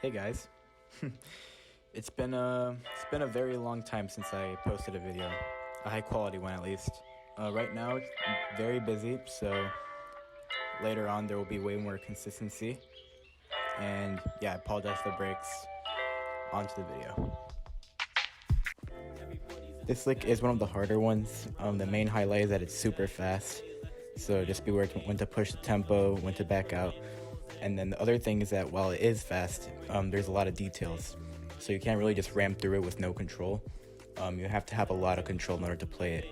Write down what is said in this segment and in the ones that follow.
Hey guys, it's been a very long time since I posted a video, a high quality one at least. Right now it's very busy, so later on there will be way more consistency. And yeah, I apologize for the breaks. Onto the video. This lick is one of the harder ones. The main highlight is that it's super fast, so just be aware when to push the tempo, when to back out. And then the other thing is that while it is fast, there's a lot of details. So you can't really just ram through it with no control. You have to have a lot of control in order to play it.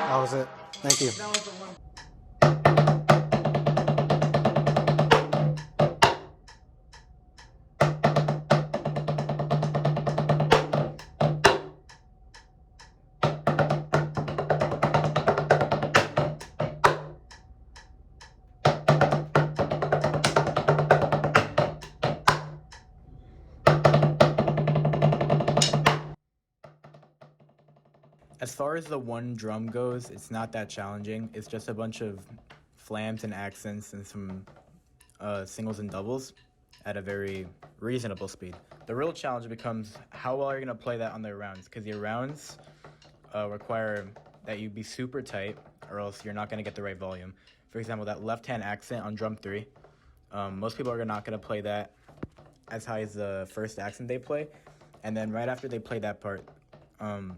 That was it. Thank you. As far as the one drum goes, it's not that challenging. It's just a bunch of flams and accents and some singles and doubles at a very reasonable speed. The real challenge becomes how well are you going to play that on the rounds, because your rounds require that you be super tight or else you're not going to get the right volume. For example, that left-hand accent on drum 3, most people are not going to play that as high as the first accent they play, and then right after they play that part,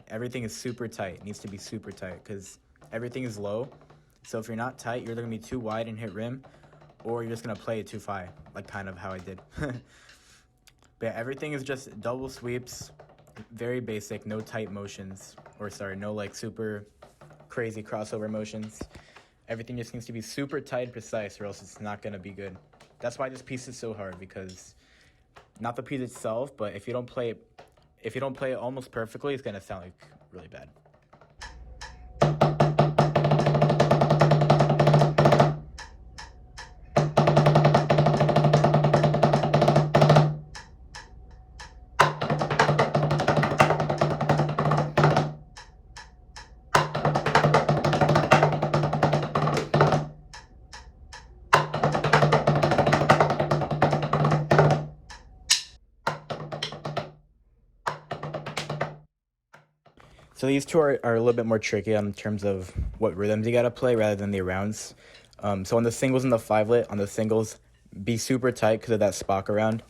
everything is super tight. It needs to be super tight because everything is low. So if you're not tight, you're either going to be too wide and hit rim, or you're just going to play it too high, like kind of how I did. But yeah, everything is just double sweeps, very basic, no tight motions, no like super crazy crossover motions. Everything just needs to be super tight and precise, or else it's not going to be good. That's why this piece is so hard, because not the piece itself, but if you don't play it almost perfectly, it's going to sound like really bad. So these two are a little bit more tricky in terms of what rhythms you gotta play rather than the rounds. So on the singles and the 5-lit, on the singles, be super tight because of that spock around.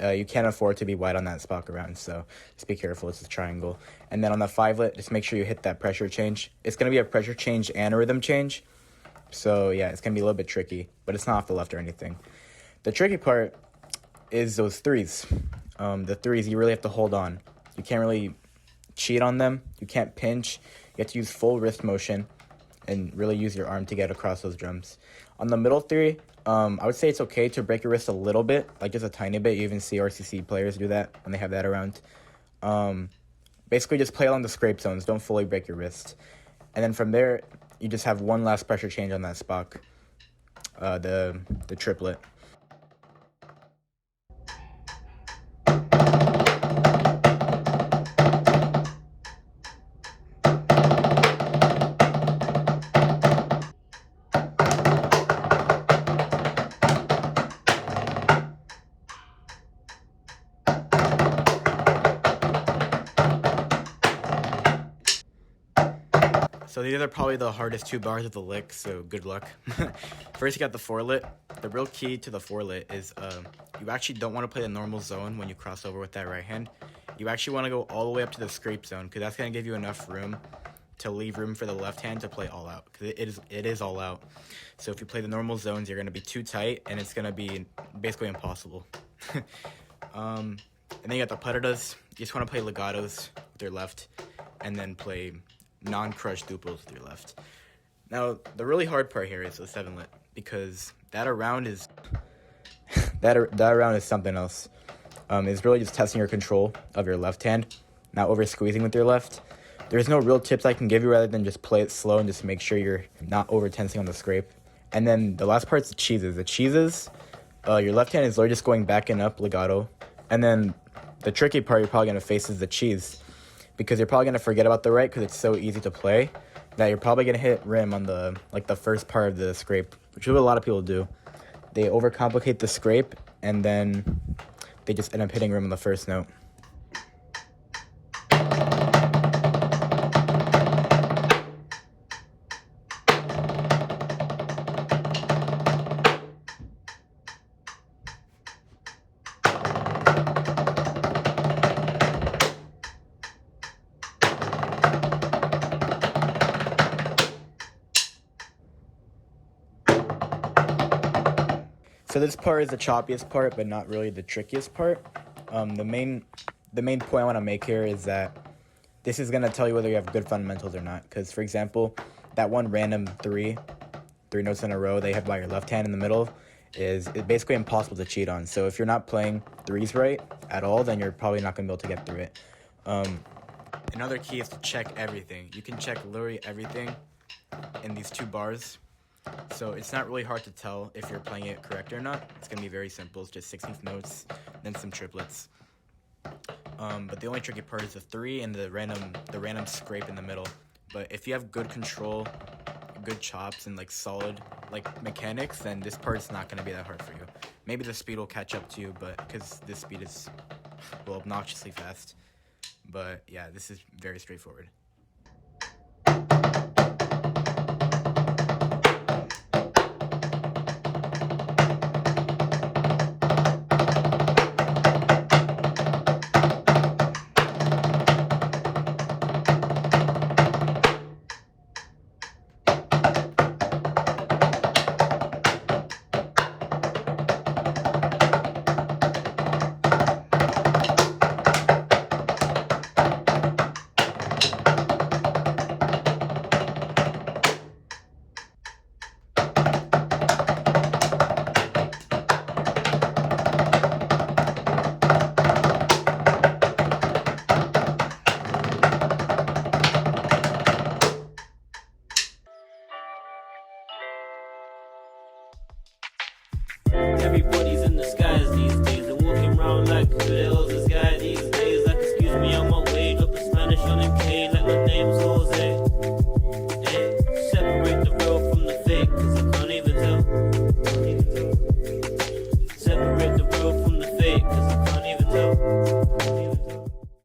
You can't afford to be wide on that spock around, so just be careful. It's a triangle. And then on the 5-lit, just make sure you hit that pressure change. It's gonna be a pressure change and a rhythm change. So yeah, it's gonna be a little bit tricky, but it's not off the left or anything. The tricky part is those threes. The threes, you really have to hold on. You can't really cheat on them. You can't pinch. You have to use full wrist motion and really use your arm to get across those drums. On the middle three, I would say it's okay to break your wrist a little bit, like just a tiny bit. You even see RCC players do that when they have that around. Basically, just play along the scrape zones. Don't fully break your wrist. And then from there, you just have one last pressure change on that spock, the triplet. So these are probably the hardest two bars of the lick, so good luck. First, you got the 4-lit. The real key to the 4-lit is you actually don't want to play the normal zone when you cross over with that right hand. You actually want to go all the way up to the scrape zone, because that's going to give you enough room to leave room for the left hand to play all out, because it is all out. So if you play the normal zones, you're going to be too tight, and it's going to be basically impossible. And then you got the patadas. You just want to play legatos with your left, and then play non-crushed duples with your left. Now, the really hard part here is the 7-lit, because that around is that around is something else. It's really just testing your control of your left hand, not over squeezing with your left. There's no real tips I can give you rather than just play it slow and just make sure you're not over tensing on the scrape. And then the last part's the cheeses. The cheeses, Your left hand is literally just going back and up legato. And then the tricky part you're probably going to face is the cheese, because you're probably going to forget about the right because it's so easy to play that you're probably going to hit rim on the first part of the scrape, which is what a lot of people do. They overcomplicate the scrape and then they just end up hitting rim on the first note. So this part is the choppiest part, but not really the trickiest part. The main point I want to make here is that this is going to tell you whether you have good fundamentals or not. Because, for example, that one random three notes in a row they have by your left hand in the middle is basically impossible to cheat on. So if you're not playing threes right at all, then you're probably not going to be able to get through it. Another key is to check everything. You can check literally everything in these two bars. So it's not really hard to tell if you're playing it correct or not. It's going to be very simple. It's just 16th notes, then some triplets. But the only tricky part is the three and the random scrape in the middle. But if you have good control, good chops, and solid mechanics, then this part is not going to be that hard for you. Maybe the speed will catch up to you, but because this speed is obnoxiously fast. But yeah, this is very straightforward. Everybody's in the skies these days. They're walking around like who the hell's